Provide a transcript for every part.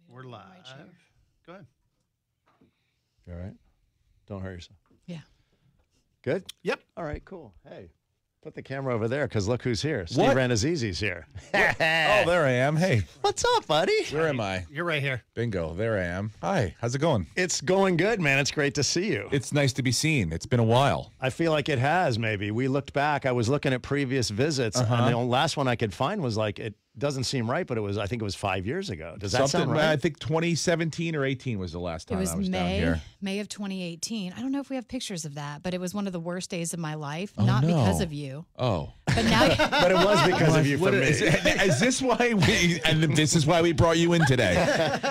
We're live. Go ahead. You all right? Don't hurt yourself. Yeah. Good? Yep. All right, cool. Hey, put the camera over there because look who's here. Steve What? Rannazzisi's here. Oh, there I am. Hey, What's up, buddy? where am I? You're right here. Bingo, there I am. Hi, how's it going? It's going good, man. It's great to see you. It's nice to be seen. It's been a while. I feel like it has, maybe. We looked back. I was looking at previous visits, and the last one I could find was like, it doesn't seem right, but I think it was 5 years ago. Does that sound right? I think 2017 or 18 was the last time It was I was down here. May of 2018. I don't know if we have pictures of that, but it was one of the worst days of my life. Oh, not no. because of you. Oh. But now But it was because of you for me. Is this why this is why we brought you in today?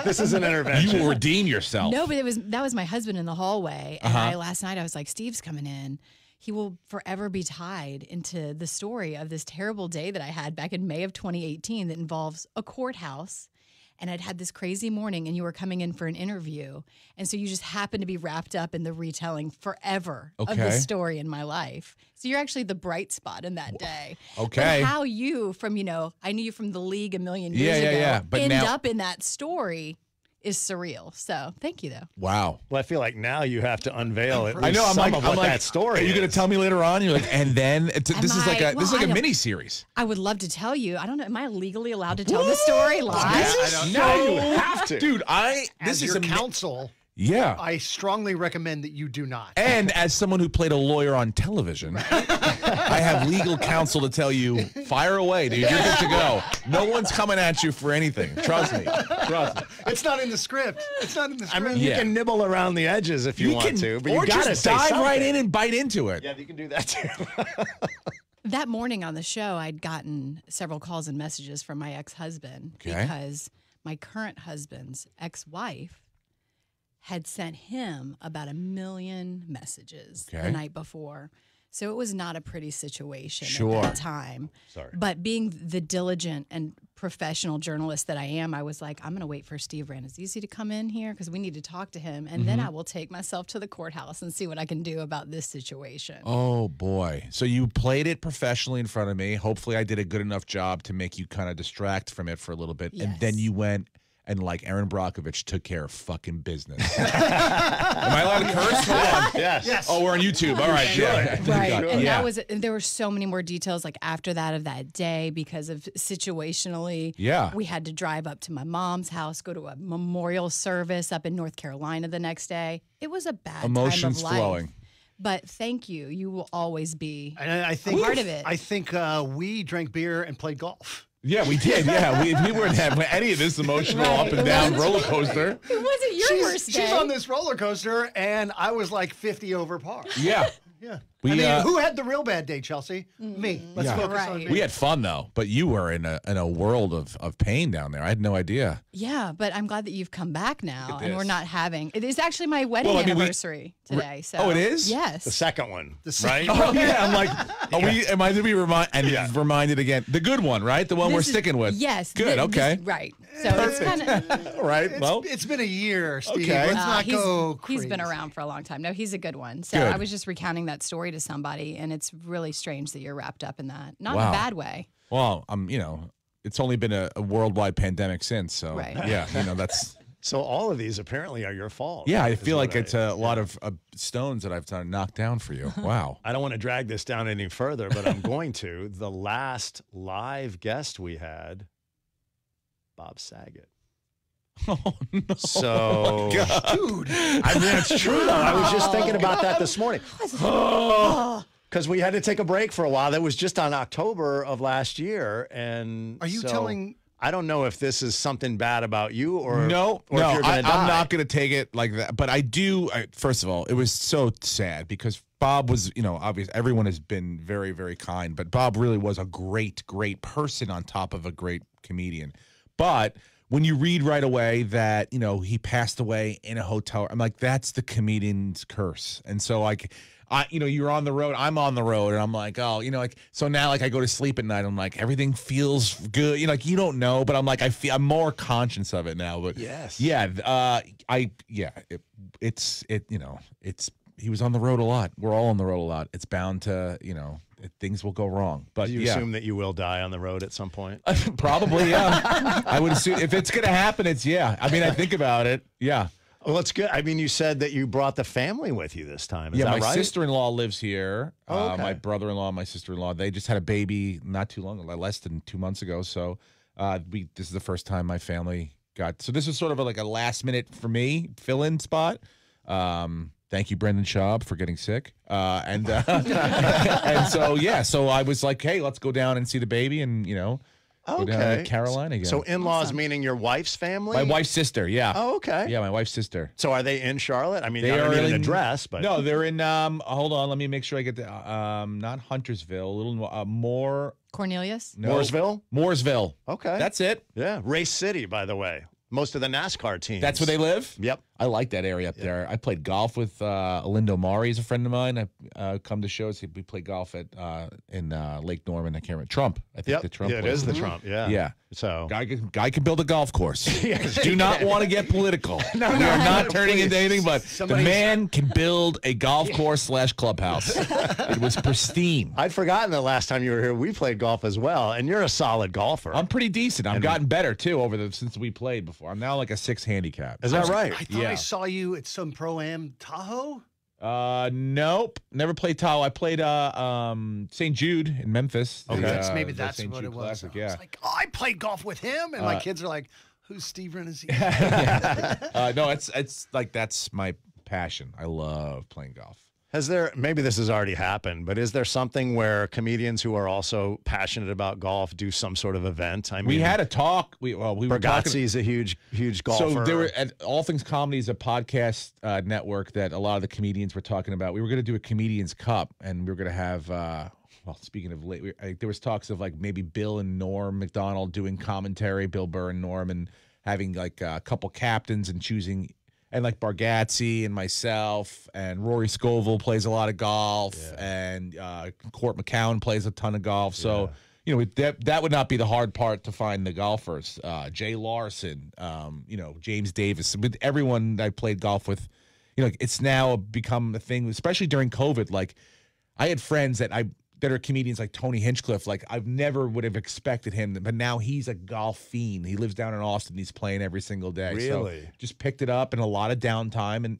This is an intervention. You will redeem yourself. No, but that was my husband in the hallway. And last night I was like, Steve's coming in. He will forever be tied into the story of this terrible day that I had back in May of 2018 that involves a courthouse. And I'd had this crazy morning and you were coming in for an interview. And so you just happened to be wrapped up in the retelling forever of the story in my life. So you're actually the bright spot in that day. Okay. But how you from, I knew you from the League a million years ago, But end now, up in that story is surreal. So thank you, though. wow. Well, I feel like now you have to unveil it. I know. I'm like, that story. Are you going to tell me later on? You're like, and then this is like a don't- mini series. I would love to tell you. I don't know. Am I legally allowed to tell the story live? I don't No, know. you have to, dude. As your counsel, Yeah. I strongly recommend that you do not. And as someone who played a lawyer on television, I have legal counsel to tell you, fire away, dude. You're good to go. No one's coming at you for anything. Trust me. Trust me. It's not in the script. It's not in the script. I mean, you can nibble around the edges if you want to, but you or got to just say dive something. right in and bite into it. Yeah, you can do that too. That morning on the show, I'd gotten several calls and messages from my ex-husband because my current husband's ex-wife had sent him about 1 million messages the night before. So it was not a pretty situation at that time. Sorry. But being the diligent and professional journalist that I am, I was like, I'm going to wait for Steve Rannazzisi to come in here because we need to talk to him. And then I will take myself to the courthouse and see what I can do about this situation. Oh, boy. So you played it professionally in front of me. Hopefully I did a good enough job to make you kind of distract from it for a little bit. Yes. And then you went and, like Aaron Brockovich, took care of fucking business. Am I allowed to curse? Hold on. Yes. Oh, we're on YouTube. All right. Yeah. Right. And Yeah. there were so many more details like after that of that day because of situationally. Yeah. We had to drive up to my mom's house, go to a memorial service up in North Carolina the next day. It was a bad Emotions time of life. flowing. But thank you. You will always be And I think part of it. I think we drank beer and played golf. Yeah, we did. Yeah, we weren't having any of this emotional up and down roller coaster. It wasn't your worst day. She's on this roller coaster, and I was like 50 over par. Yeah. Yeah. We, I mean, who had the real bad day, Chelsea? Me. Let's focus on me. We had fun though, but you were in a world of pain down there. I had no idea. Yeah, but I'm glad that you've come back now, and we're this. not having. It is actually my wedding anniversary today. So. Oh, it is? Yes. The second one, right? Oh yeah, I'm like, am I to be reminded again? The good one, right? The one we're sticking with. Yes. Good. Okay. Right. So it's kind of. All right. Well, It's been a year, Steve. Okay. Let's not go He's crazy. been around for a long time. No, he's a good one. So Good. I was just recounting that story to somebody, and it's really strange that you're wrapped up in that. Not in Wow. a bad way. well, it's only been a worldwide pandemic since. So Right. yeah, that's. So all of these apparently are your fault. Yeah, I is feel what like it's a lot of stones that I've knocked down for you. Wow. I don't want to drag this down any further, but I'm going to. The last live guest we had, Bob Saget. Oh no. So, Dude. I mean, it's true though. I was just thinking about that this morning. Because we had to take a break for a while. That was just on October of last year. And Are you so telling? I don't know if this is something bad about you or No, or if you're gonna die. I'm not going to take it like that. But I do. First of all, it was so sad because Bob was, obviously everyone has been very, very kind, but Bob really was a great, great person on top of a great comedian. But when you read right away that, he passed away in a hotel, I'm like, that's the comedian's curse. And so like, you're on the road, I'm on the road, and I'm like, so now like I go to sleep at night, I'm like, everything feels good. You don't know, but I'm like, I'm more conscious of it now. But Yes. yeah, it's he was on the road a lot. We're all on the road a lot. It's bound to, things will go wrong. But Do you assume that you will die on the road at some point? Probably, yeah. I would assume if it's going to happen, it's yeah. I mean, I think about it. Yeah. Well, it's good. I mean, you said that you brought the family with you this time. Is Yeah, that my right? sister-in-law lives here. Oh, okay. My brother-in-law, my sister-in-law, they just had a baby not too long, less than 2 months ago. So this is the first time my family got. So this is sort of like a last minute for me fill-in spot. Thank you, Brendan Schaub, for getting sick. And so yeah, so I was like, hey, let's go down and see the baby, and go down to Carolina again. So in-laws meaning your wife's family? My wife's sister, yeah. Oh, okay. Yeah, my wife's sister. So are they in Charlotte? I mean, They I don't are need an in- address, but No, they're in. Hold on, let me make sure I get the. Not Huntersville, a little more. Cornelius? No, Mooresville? Mooresville. Okay. That's it. Yeah, Race City, by the way. Most of the NASCAR teams. That's where they live? Yep. I like that area up there. I played golf with Alindo Mari, is a friend of mine. I come to shows. We play golf at in Lake Norman. I can't remember. Trump. I think Yep. the Trump. Yeah, it place. is the Trump. Yeah. Yeah. So Guy can build a golf course. Do not want to get political. We are not turning into anything, but the man can build a golf course / clubhouse. It was pristine. I'd forgotten that last time you were here, we played golf as well, and you're a solid golfer. I'm pretty decent. I've gotten better too since we played before. I'm now like a 6 handicap. Is that right? I thought Yeah. I saw you at some Pro-Am Tahoe. Nope. Never played Tahoe. I played St. Jude in Memphis. Okay. Maybe the that's St. what Jude it was. Classic, I yeah. was like, oh, I played golf with him, and my kids are like, "Who's Steve Rannazzisi?" No, it's like that's my passion. I love playing golf. Has there, maybe this has already happened, but is there something where comedians who are also passionate about golf do some sort of event? I mean, We had a talk. We were talking. Bergazzi's a huge golfer. So there were at All Things Comedy is a podcast network that a lot of the comedians were talking about. We were going to do a comedians cup, and we were going to have. Well, speaking of late, there was talks of like maybe Bill and Norm Macdonald doing commentary, Bill Burr and Norm, and having like a couple captains and choosing. And like Bargatze and myself and Rory Scovel plays a lot of golf, and Court McCown plays a ton of golf. So that would not be the hard part to find the golfers. Jay Larson, James Davis, with everyone that I played golf with, it's now become a thing, especially during COVID. Like I had friends that are comedians like Tony Hinchcliffe. Like I've never would have expected him, but now he's a golf fiend. He lives down in Austin. He's playing every single day. Really? So just picked it up and a lot of downtime. And,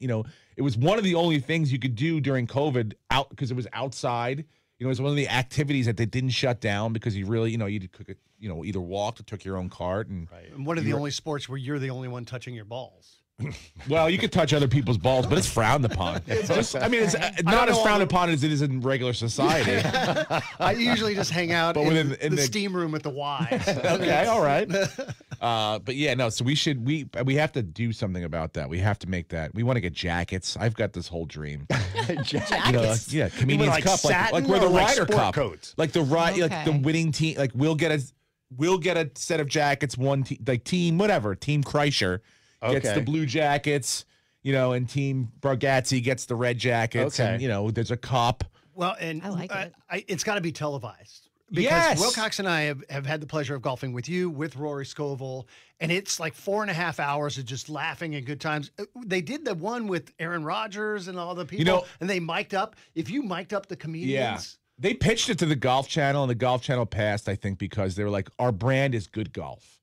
it was one of the only things you could do during COVID out because it was outside. It was one of the activities that they didn't shut down because you really, you could, either walked or took your own cart. And And one of the only sports where you're the only one touching your balls. well, you could touch other people's balls, but it's frowned upon. It's not as frowned upon as it is in regular society. I usually just hang out But in in the the- steam room at the Y. Okay, all right. But yeah, no. So we have to do something about that. We have to make that. We want to get jackets. I've got this whole dream. Jackets? Comedians like Cup, like satin we're the or like Ryder sport Cup, coats? like the like the Okay. winning team. Like we'll get a set of jackets. One like team whatever team Kreischer gets Okay. the blue jackets. And Team Bargatze gets the red jackets. Okay. And there's a cup. Well, and I like it. It's got to be televised. Because Yes. Will Cox and I have had the pleasure of golfing with you, with Rory Scovel, and it's like 4.5 hours of just laughing and good times. They did the one with Aaron Rodgers and all the people, and they mic'd up. If you mic'd up the comedians, They pitched it to the Golf Channel, and the Golf Channel passed, I think, because they were like, our brand is good golf.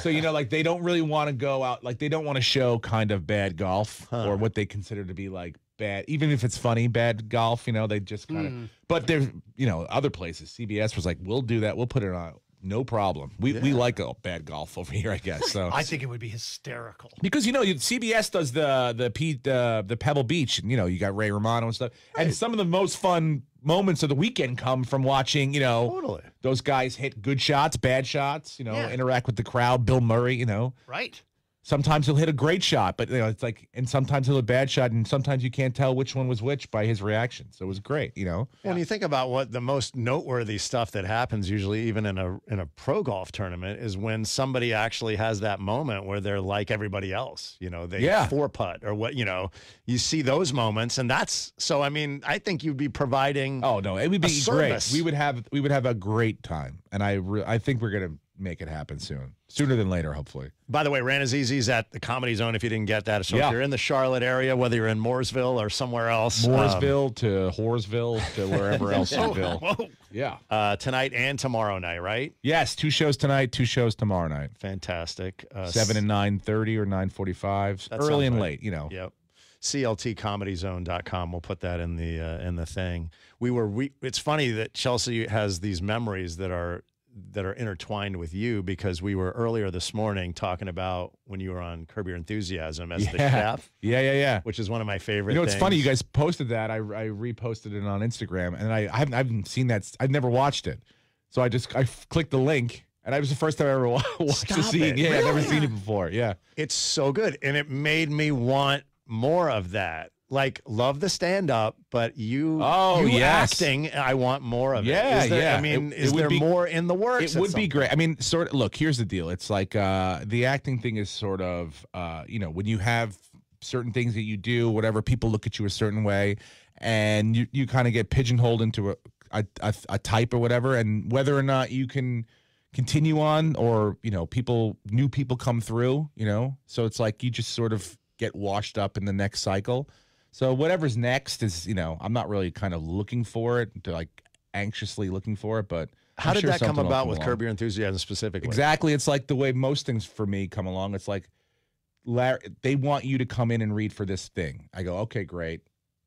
So, like they don't really want to go out, like they don't want to show kind of bad golf or what they consider to be like bad, even if it's funny, bad golf, they just kind of, but there's, other places, CBS was like, we'll do that. We'll put it on. No problem. We like bad golf over here, I guess. So I think it would be hysterical. because CBS does the Pebble Beach, and you got Ray Romano and stuff, and some of the most fun moments of the weekend come from watching Totally. those guys hit good shots, bad shots, Yeah. interact with the crowd. Bill Murray, Right. sometimes he'll hit a great shot, but it's like, and sometimes he'll hit a bad shot, and sometimes you can't tell which one was which by his reaction. So it was great, When you think about what the most noteworthy stuff that happens, usually even in a pro golf tournament, is when somebody actually has that moment where they're like everybody else. They four putt or what. You see those moments, and that's so. I mean, I think you'd be providing. Oh no, it would be a great. service. We would have a great time, and I think we're gonna make it happen sooner than later, hopefully. By the way, Rannazzisi's at the Comedy Zone if you didn't get that. So if you're in the Charlotte area, whether you're in Mooresville or somewhere else. Mooresville to Horesville to wherever else you will. Whoa. Yeah. Tonight and tomorrow night, right? Yes, 2 shows tonight, 2 shows tomorrow night. Fantastic. 7 and 9:30 or 9:45. Early and late, Yep. CLTComedyZone.com. We'll put that in the thing. It's funny that Chelsea has these memories that are intertwined with you, because we were earlier this morning talking about when you were on Curb Your Enthusiasm as the chef. Yeah. Which is one of my favorite things. It's funny. You guys posted that. I reposted it on Instagram, and I haven't seen that. I've never watched it. So I clicked the link, and it was the first time I ever watched the scene. Yeah, really? I've never seen it before. Yeah. It's so good. And it made me want more of that. Like, love the stand-up, but you acting, I want more of it. Yeah. I mean, is there more in the works? It would be great. I mean, look, here's the deal. It's like the acting thing is sort of, when you have certain things that you do, whatever, people look at you a certain way, and you kind of get pigeonholed into a type or whatever, and whether or not you can continue on, or, new people come through, so it's like you just sort of get washed up in the next cycle. So whatever's next is, I'm not really kind of looking for it, anxiously looking for it, but how did that come about with Curb Your Enthusiasm specifically? Exactly. It's like the way most things for me come along. It's like, Larry, they want you to come in and read for this thing. I go, okay, great.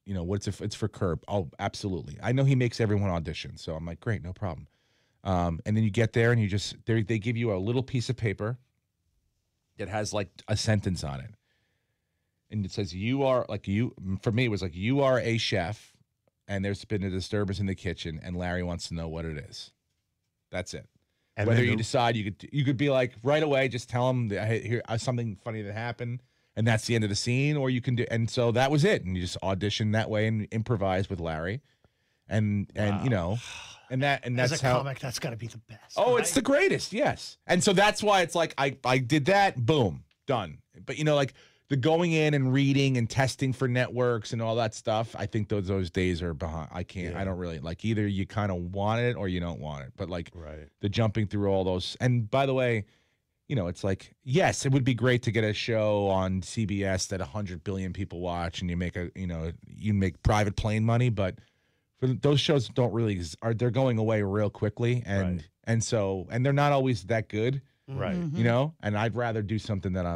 It's for Curb. Oh, absolutely. I know he makes everyone audition. So I'm like, great, no problem. And then you get there and they give you a little piece of paper that has like a sentence on it. And it says, for me, it was like, you are a chef, and there's been a disturbance in the kitchen, and Larry wants to know what it is. That's it. And whether you decide, you could be like, right away, just tell him that, hey, here something funny that happened, and that's the end of the scene, or you can do, and so that was it. And you just audition that way and improvise with Larry. And that's as a comic, that's got to be the best. Oh, right? It's the greatest, yes. And so that's why it's like, I did that, boom, done. But the going in and reading and testing for networks and all that stuff, I think those days are behind. I don't really like, either you kind of want it or you don't want it. But the jumping through all those. And by the way, it's like, yes, it would be great to get a show on CBS that 100 billion people watch and you make you make private plane money. But for those shows don't really they're going away real quickly. And they're not always that good. Right. And I'd rather do something that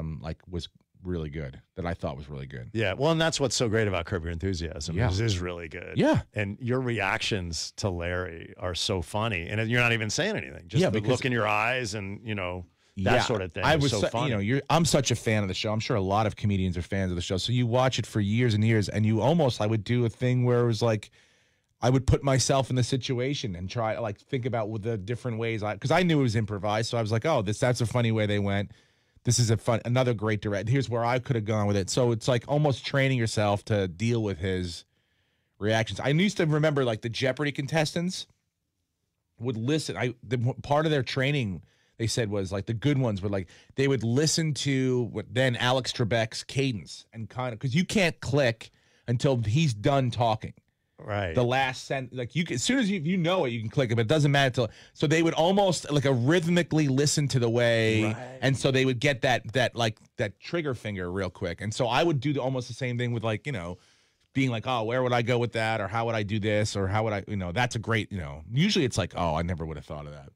was really good, that I thought was really good. Yeah. Well, and that's what's so great about Curb Your Enthusiasm. It is really good. Yeah. And your reactions to Larry are so funny. And you're not even saying anything. Just the look in your eyes and, that sort of thing. I was so funny. I'm such a fan of the show. I'm sure a lot of comedians are fans of the show. So you watch it for years and years, and I would do a thing where it was like, I would put myself in the situation and try think about with the different ways, because I knew it was improvised. So I was like, oh, that's a funny way they went. This is another great direct. Here's where I could have gone with it. So it's like almost training yourself to deal with his reactions. I used to remember the Jeopardy contestants would listen. Part of their training, they said, was the good ones were they would listen to then Alex Trebek's cadence and kind of, because you can't click until he's done talking. Right. The last sentence, as soon as you know it, you can click it, but it doesn't matter so they would almost rhythmically listen to the way, and so they would get that trigger finger real quick. And so I would do almost the same thing with being oh, where would I go with that, or how would I do this, or how would I, that's a great, usually it's oh, I never would have thought of that,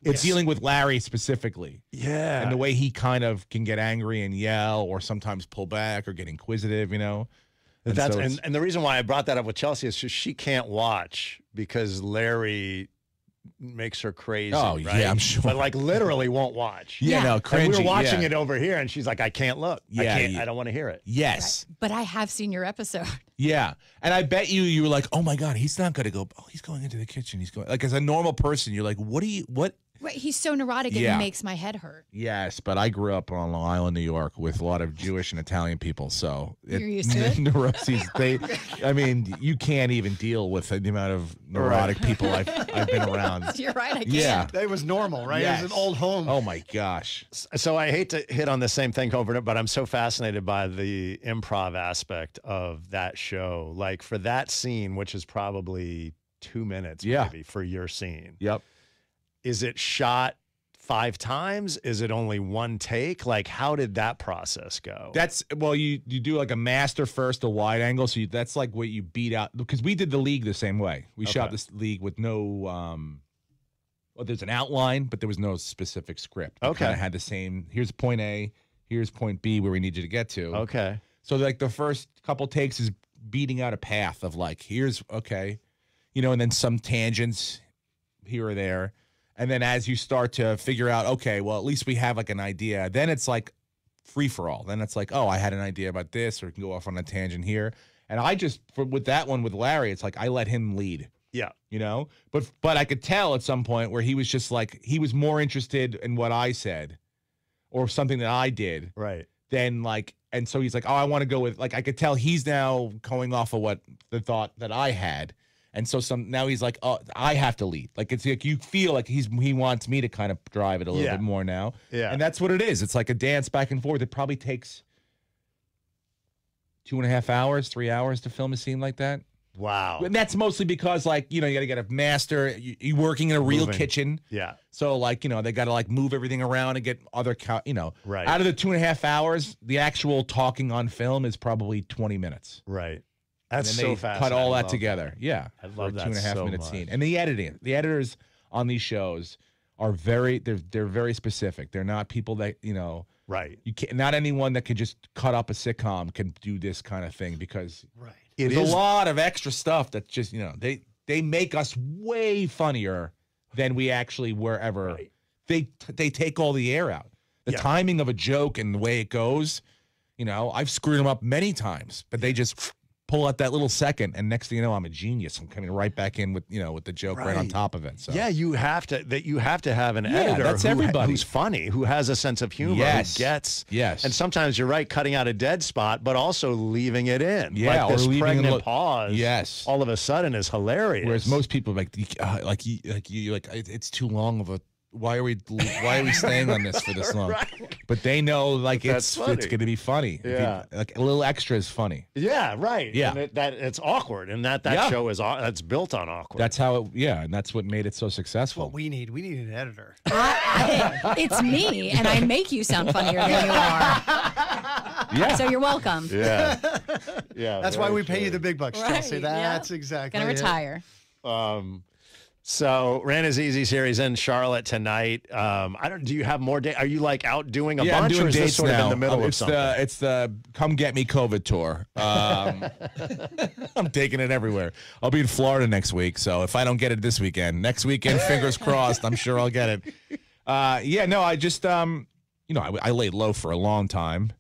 It's dealing with Larry specifically. Yeah. And the way he kind of can get angry and yell, or sometimes pull back or get inquisitive, And the reason why I brought that up with Chelsea is just she can't watch because Larry makes her crazy. Oh, right? yeah, I'm sure. But literally won't watch. Yeah, no, cringy. And we were watching it over here, and she's like, I can't look. Yeah, I don't want to hear it. Yes. Right. But I have seen your episode. Yeah. And I bet you were like, oh my God, he's not going to go. Oh, he's going into the kitchen. He's going, as a normal person, you're like, what? Right, he's so neurotic and it makes my head hurt. Yes, but I grew up on Long Island, New York, with a lot of Jewish and Italian people, so you're used to it. Neuroses. You can't even deal with the amount of neurotic people I've been around. You're right. I can't. Yeah, it was normal, right? Yes. It was an old home. Oh my gosh. So I hate to hit on the same thing over and over, but I'm so fascinated by the improv aspect of that show. For that scene, which is probably 2 minutes, maybe for your scene. Yep. Is it shot 5 times? Is it only one take? Like, how did that process go? Well, you do like a master first, a wide angle. So that's like what you beat out, because we did the league the same way. We shot this league with no, well, there's an outline, but there was no specific script. It kind of had the same, here's point A, here's point B where we need you to get to. Okay. So like the first couple takes is beating out a path of like, here's, okay, you know, and then some tangents here or there. And then as you start to figure out, okay, well, at least we have like an idea, then it's like free for all. Then it's like, oh, I had an idea about this, or we can go off on a tangent here. And I just, with that one with Larry, it's like I let him lead. Yeah. You know, but I could tell at some point where he was just like, he was more interested in what I said or something that I did. Right. Than like, and so he's like, oh, I want to go with, like, I could tell he's now going off of what the thought that I had. And so now he's like, oh, I have to lead. Like, it's like you feel like he wants me to kind of drive it a little bit more now. Yeah. And that's what it is. It's like a dance back and forth. It probably takes 2.5 hours, 3 hours to film a scene like that. Wow. And that's mostly because, like, you know, you got to get a master. You're working in a real kitchen. Yeah. So, like, you know, they got to, like, move everything around and get other, you know. Right. Out of the 2.5 hours, the actual talking on film is probably 20 minutes. Right. That's and then so they fast. cut all that together. Yeah. I love that. 2.5 minute much. scene. And the editing. The editors on these shows are they're very specific. They're not people that, you know. Right. You can't, not anyone that could just cut up a sitcom can do this kind of thing, because It there's is a lot of extra stuff that just, you know, they make us way funnier than we actually were ever. Right. They take all the air out. The timing of a joke and the way it goes, you know, I've screwed them up many times, but they just pull out that little second, and next thing you know, I'm a genius. I'm coming right back in with, you know, with the joke right on top of it. So yeah, you have to have an editor that's everybody. who's funny, who has a sense of humor, who gets and sometimes you're right, cutting out a dead spot, but also leaving it in. Yeah, like this or leaving pregnant pause. Yes, all of a sudden is hilarious. Whereas most people like it's too long of a. Why are we staying on this for this long? Right. But they know, like, it's going to be funny. Yeah, like a little extra is funny. Yeah, right. Yeah, and it's awkward, and that show is that's built on awkward. That's how it. Yeah, and that's what made it so successful. What we need an editor. It's me, and I make you sound funnier than you are. Yeah. So you're welcome. Yeah, yeah. That's why we pay you the big bucks, Chelsea. Right, That's exactly. Gonna retire. So Rannazzisi's here. He's in Charlotte tonight. Do you have more dates? Are you like out doing a bunch? I'm doing or is dates this sort now. of in the middle of something? It's the Come Get Me COVID tour. I'm taking it everywhere. I'll be in Florida next week, so if I don't get it this weekend, next weekend, fingers crossed, I'm sure I'll get it. I just you know, I laid low for a long time.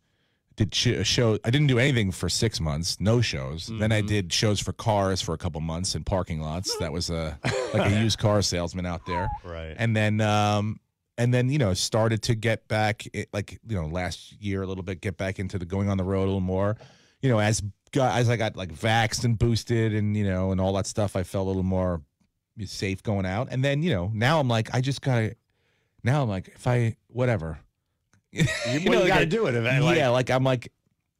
Did show. I didn't do anything for 6 months, no shows. Then I did shows for cars for a couple months in parking lots. That was like a used car salesman out there. Right. And then you know, started to get back, like, you know, last year a little bit, get back into the going on the road a little more. You know, as I got like vaxxed and boosted and, you know, and all that stuff, I felt a little more safe going out. And then, you know, now I'm like, if I whatever. You got to do it eventually. Yeah, like I'm like,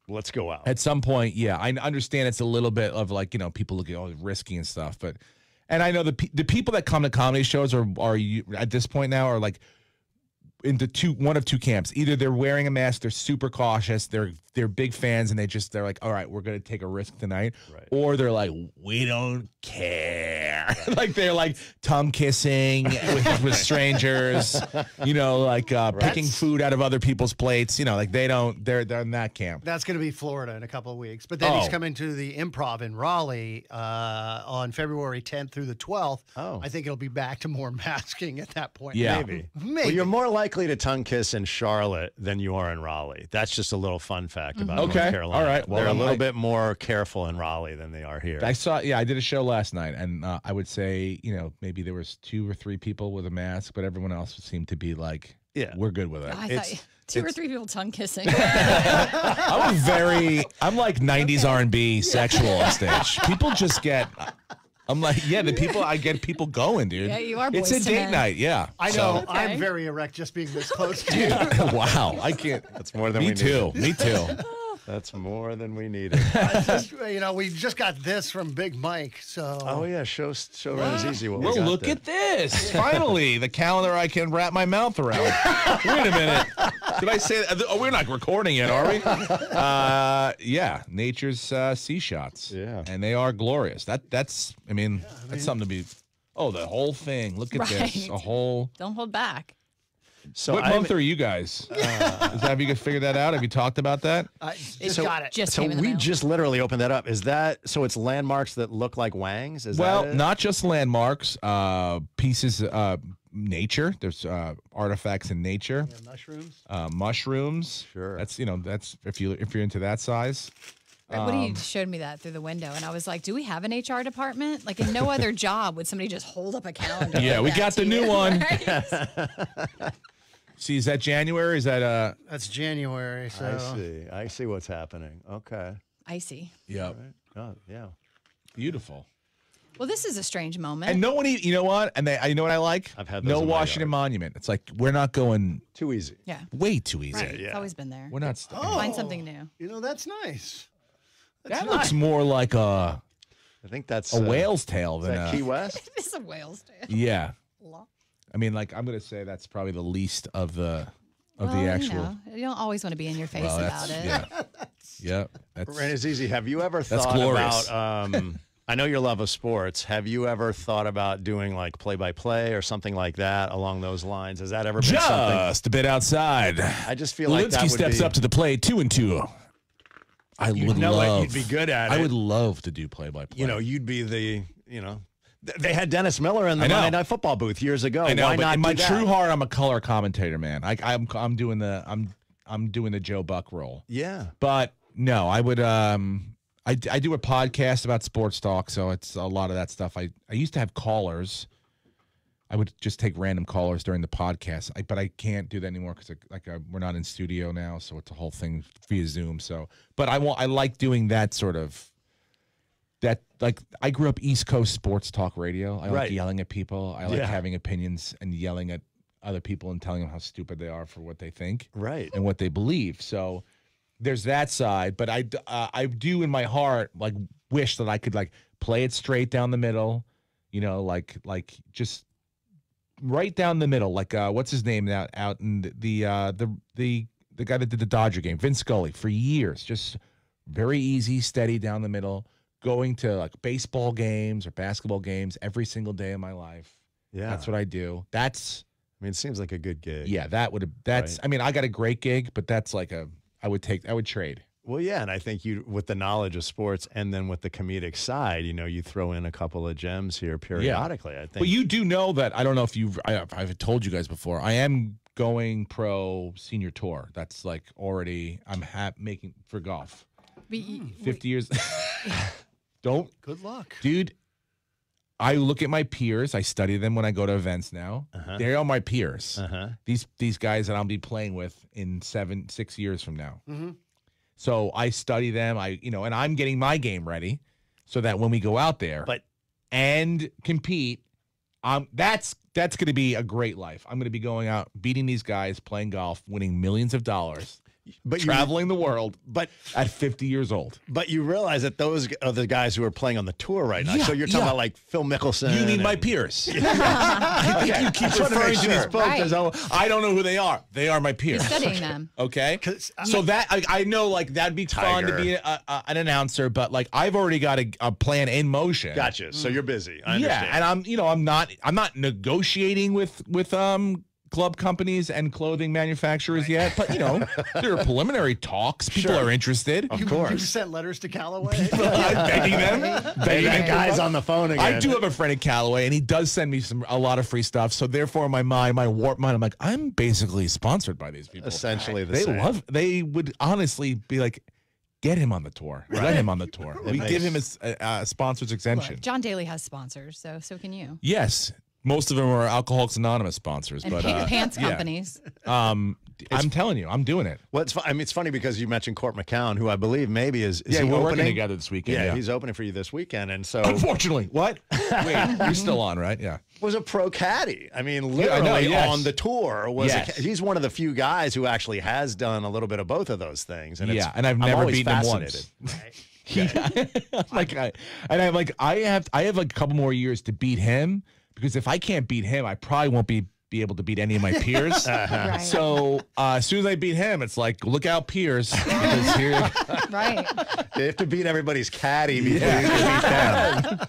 let's go out. At some point, yeah, I understand it's a little bit of like, you know, people look at all risky and stuff, and I know the people that come to comedy shows are at this point now are like into one of two camps. Either they're wearing a mask, they're super cautious, they're big fans, and they're like, all right, we're gonna take a risk tonight, right. Or they're like, we don't care, like they're like tongue kissing with strangers, you know, like picking food out of other people's plates, you know, like they're in that camp. That's gonna be Florida in a couple of weeks, but then he's coming to the Improv in Raleigh on February 10th through the 12th. I think it'll be back to more masking at that point. Yeah, maybe. Well, you're more likely to tongue kiss in Charlotte than you are in Raleigh. That's just a little fun fact about North Carolina. All right. Well, they're a little bit more careful in Raleigh than they are here. I did a show last night, and I would say, you know, maybe there was 2 or 3 people with a mask, but everyone else seemed to be like, yeah, we're good with it. I thought 2 or 3 people tongue kissing. I'm like 90s R&B sexual on stage. People just get. I'm like, yeah, I get people going, dude. Yeah, you are. It's a date night, yeah. I know. Okay. I'm very erect just being this close to you. Wow, I can't. That's more than we need. Me too. That's more than we needed. We just got this from Big Mike. So. Oh yeah, show Rannazzisi what we Well, got look there. at this. Finally, the calendar I can wrap my mouth around. Wait a minute. Did I say that? Oh, we're not recording yet, are we? Yeah, nature's sea shots. Yeah, and they are glorious. That's something to be. Oh, the whole thing. Look at this. A whole. Don't hold back. So what month are you guys? Have you figured that out? Have you talked about that? Got it. Just so came in the we mail. just literally opened that up. Is that so? It's landmarks that look like wangs. Is that it? Not just landmarks. Pieces. Nature. There's artifacts in nature. Yeah, mushrooms. Mushrooms. Sure. That's if you're into that size. Woody showed me that through the window, and I was like, do we have an HR department? Like, in no other job would somebody just hold up a calendar. Yeah, we got the new one. Right? See, is that January? Is that That's January. So. I see what's happening. Okay. Icy. Yep. Oh yeah. Beautiful. Well, this is a strange moment. And no one, you know what? And you know what I like? I've had those no in my Washington yard. Monument. It's like we're not going Too easy. Yeah. way too easy. Right. It's always been there. We're not. Stuck. Find something new. That's nice. That looks more like a I think that's whale's tail Is than that a Key West? It's a whale's tail. yeah. I mean, like I'm gonna say that's probably the least of the actual. You don't always want to be in your face Well, about it. Yeah. Yeah. That's Rannazzisi, have you ever That's thought glorious. about? I know your love of sports. Have you ever thought about doing like play-by-play or something like that along those lines? Has that ever been something? just a bit outside. I just feel like that Lewinsky would steps be, up to the plate, 2-2. I would You'd know love. it. You'd be good at it. I would love to do play-by-play. You'd be the. They had Dennis Miller in the I know. Monday Night Football booth years ago. I know, Why but not in my do that? true heart, I'm a color commentator, man. I'm doing the Joe Buck role. Yeah. But no, I would. I do a podcast about sports talk, so it's a lot of that stuff. I used to have callers. I would just take random callers during the podcast, but I can't do that anymore because we're not in studio now, so it's a whole thing via Zoom. So, but I like doing that sort of. That like I grew up East Coast sports talk radio. I like yelling at people. I like having opinions and yelling at other people and telling them how stupid they are for what they think, Right. and what they believe. So there's that side, but I do in my heart like wish that I could like play it straight down the middle, like just right down the middle. Like what's his name out in the guy that did the Dodger game, Vince Scully, for years, just very easy, steady down the middle. Going to like baseball games or basketball games every single day of my life. Yeah. That's what I do. It seems like a good gig. Yeah, that's Right. I mean, I got a great gig, but that's like I would trade. Well, yeah, and I think you, with the knowledge of sports and then with the comedic side, you throw in a couple of gems here periodically. I think. But you do know that, I don't know if I've told you guys before, I am going pro senior tour. That's like already, I'm making for golf. 50 years. Don't. Good luck. Dude, I look at my peers. I study them when I go to events now. They are my peers. These guys that I'll be playing with in 6 years from now. So I study them. And I'm getting my game ready so that when we go out there and compete, that's going to be a great life. I'm going to be going out, beating these guys, playing golf, winning millions of dollars. But traveling the world, but at 50 years old. But you realize that those are the guys who are playing on the tour right now. Yeah, so you're talking about like Phil Mickelson. You mean my peers? I think you keep referring to these folks as I don't know who they are. They are my peers. You're studying them. Okay. So that I know, like that'd be fun to be an announcer, but like I've already got a plan in motion. Gotcha. So you're busy. I understand. Yeah, and I'm not negotiating with club companies and clothing manufacturers yet, but there are preliminary talks. People are interested. Of course. You sent letters to Callaway. I'm begging them. That guy's on the phone again. I do have a friend at Callaway, and he does send me a lot of free stuff. So therefore, my warped mind, I'm like, I'm basically sponsored by these people. Essentially the same. They would honestly be like, get him on the tour. Let him on the tour. We give him a sponsor's exemption. John Daly has sponsors, so can you. Yes. Most of them are Alcoholics Anonymous sponsors, And but pants companies. I'm telling you, I'm doing it. Well, I mean, it's funny because you mentioned Court McCown, who I believe maybe is we're opening? working together this weekend. Yeah, he's opening for you this weekend, and so unfortunately, what? Wait, you're still on, right? Yeah. Was a pro caddy. I mean, literally on the tour. He's one of the few guys who actually has done a little bit of both of those things. And and I've never beaten him once. I have like a couple more years to beat him, because if I can't beat him, I probably won't be able to beat any of my peers. Right. So as soon as I beat him, it's like, look out, peers. Right. You have to beat everybody's caddy before you can beat them.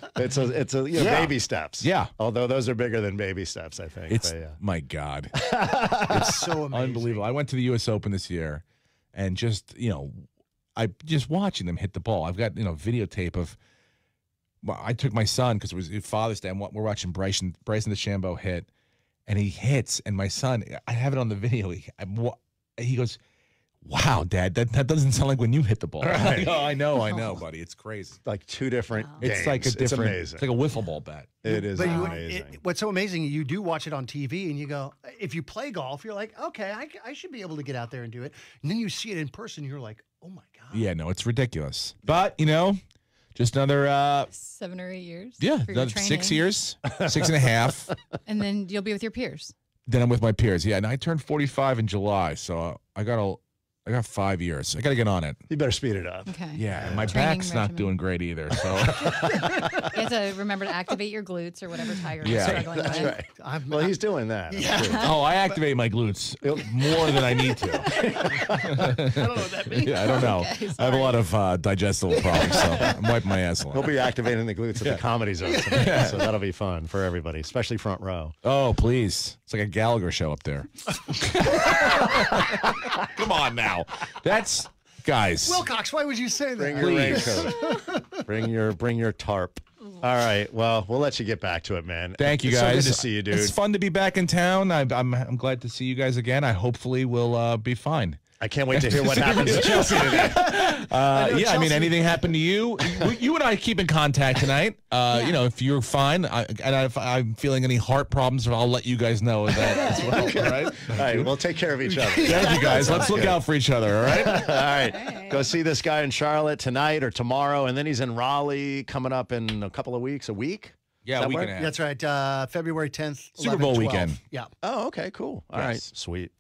It's a baby steps. Yeah. Although those are bigger than baby steps, I think. It's but, my God. It's so amazing. Unbelievable. I went to the U.S. Open this year, and just watching them hit the ball. I've got videotape of. Well, I took my son because it was Father's Day. We're watching Bryson DeChambeau hit. And he hits, and my son, I have it on the video. He goes, "Wow, Dad, that doesn't sound like when you hit the ball." Right. I know, buddy. It's crazy. Like two different games. It's like a different. It's amazing. It's like a wiffle ball bat. It is amazing. What's so amazing, you do watch it on TV, and you go, if you play golf, you're like, okay, I should be able to get out there and do it. And then you see it in person, you're like, oh my God. Yeah, no, it's ridiculous. But just another 7 or 8 years. Yeah, for your 6 years, 6.5. And then you'll be with your peers. Then I'm with my peers. Yeah, and I turned 45 in July, so I got 5 years. I got to get on it. You better speed it up. Okay. Yeah, and my back's not doing great either. So you have to remember to activate your glutes or whatever tiger you're struggling that's with. Right. Well, he's doing that. Yeah. I activate my glutes more than I need to. I don't know what that means. Yeah, I don't know. Okay, I have a lot of digestible problems, so I'm wiping my ass a lot. He'll be activating the glutes at the Comedy Zone tonight, so that'll be fun for everybody, especially front row. Oh, please. It's like a Gallagher show up there. Come on now. That's, guys. Wilcox, why would you say that? Bring your raincoat. bring your tarp. All right. Well, we'll let you get back to it, man. Thank you, it's guys. So good to see you, dude. It's fun to be back in town. I'm glad to see you guys again. I hopefully will be fine. I can't wait to hear what happens to Chelsea today. I mean, anything happened to you? You and I keep in contact tonight. If you're fine, and if I'm feeling any heart problems, I'll let you guys know that as well. Okay. All right? All right. We'll take care of each other. Thank you, guys. Let's look out for each other, all right? All right. Go see this guy in Charlotte tonight or tomorrow, and then he's in Raleigh coming up in a couple of weeks, a week? Yeah, a week and a half. That's right. February 10th. Super Bowl 11, 12. weekend. Yeah. Oh, okay, cool. All right. Sweet.